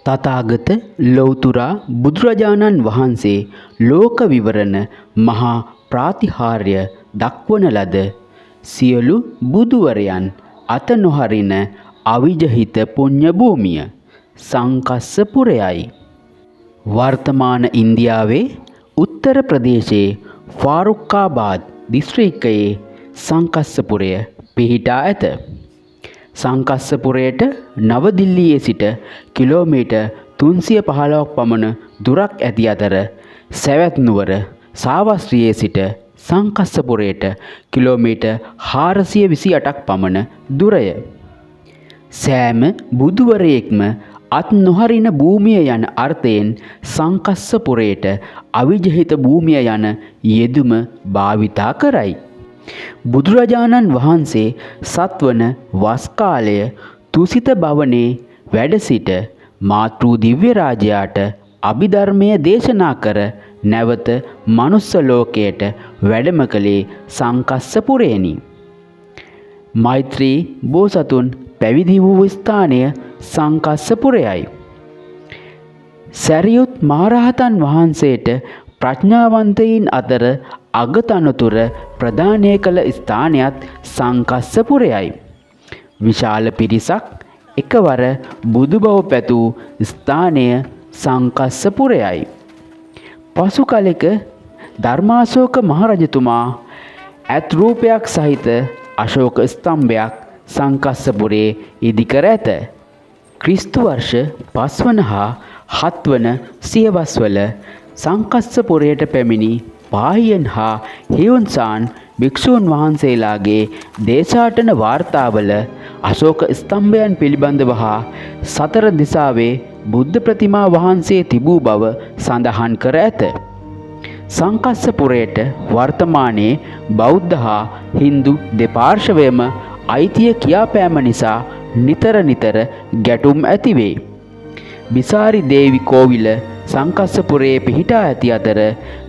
තථාගත ලෞතුරා බුදුරජාණන් වහන්සේ ලෝක විවරණ මහා ප්‍රාතිහාර්ය දක්වන ලද සියලු බුදුවරයන් අත නොහරින අවිජහිත පුණ්‍ය භූමිය සංකස්සපුරයයි. වර්තමාන ඉන්දියාවේ උත්තර ප්‍රදේශයේ ෆාරුක්කාබාද් දිස්ත්‍රික්කයේ සංකස්සපුරය පිහිටා ඇත. සංකස්සපුරයට නවදිල්ලියේ සිට කිලෝමීටර් 315ක් පමණ දුරක් ඇති අතර සැවැත් නුවර සාවස්ත්‍රියේ සිට සංකස්සපුරයට කිලෝමීටර් 428ක් පමණ දුරය. සෑම බුදුවරයෙක්ම අත් නොහරින භූමිය යන අර්ථයෙන් සංකස්සපුරයට අවිජහිත භූමිය යන යෙදුම භාවිතා කරයි. බුදුරජාණන් වහන්සේ සත්වන වස් කාලය තුසිත භවනේ වැඩ සිට මාතෘ දිව්‍ය රාජයාට අභිධර්මය දේශනා කර නැවත මනුස්ස ලෝකයට වැඩම කළේ සංකස්සපුරයෙනි. මෛත්‍රී බෝසතුන් පැවිදි වූ ස්ථානය සංකස්සපුරයයි. සැරියුත් මහරහතන් වහන්සේට ප්‍රඥාවන්තයින් අතර අගතනතුර ප්‍රදානය කළ ස්ථානයත් සංකස්සපුරයයි. විශාල පිරිසක් එකවර බුදුබව පැතූ ස්ථානය සංකස්සපුරයයි. පසු කලෙක ධර්මාශෝක මහරජතුමා ඇත් රූපයක් සහිත අශෝක ස්තම්භයක් සංකස්සපුරේ ඉදිකර ඇත. ක්‍රිස්තු වර්ෂ 5 වන හා 7 වන සියවස්වල සංකස්සපුරයට පැමිණි පාහියන් හා හියුන්සාන් භික්ෂූන් වහන්සේලාගේ දේශාටන වාර්තාවල අශෝක ස්තම්භයන් පිළිබඳව හා සතර දිසාවේ බුද්ධ ප්‍රතිමා වහන්සේ තිබූ බව සඳහන් කර ඇත. සංකස්සපුරයට වර්තමානයේ බෞද්ධ හා හින්දු දෙපාර්ශවයම අයිතිය කියාපෑම නිසා නිතර ගැටුම් ඇතිවේ. බිසාරි දේවි කෝවිල සංකස්සපුරයේ පිහිටා ඇති අතර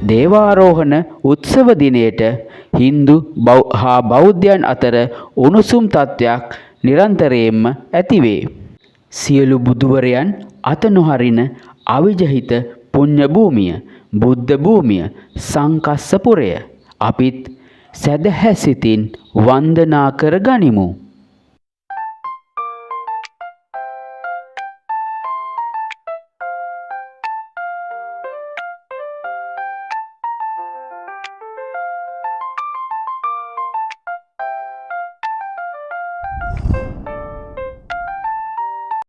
දේවාරෝහණ උත්සව දිනයට හින්දු හා බෞද්ධයන් අතර උණුසුම් තත්ත්වයක් නිරන්තරයෙන්ම ඇතිවේ. සියලු බුදුවරයන් අත නොහරින අවිජහිත පුණ්‍ය භූමිය බුද්ධ භූමිය සංකස්සපුරය අපිත් සැදැහැ සිතින් වන්දනා කර ගනිමු.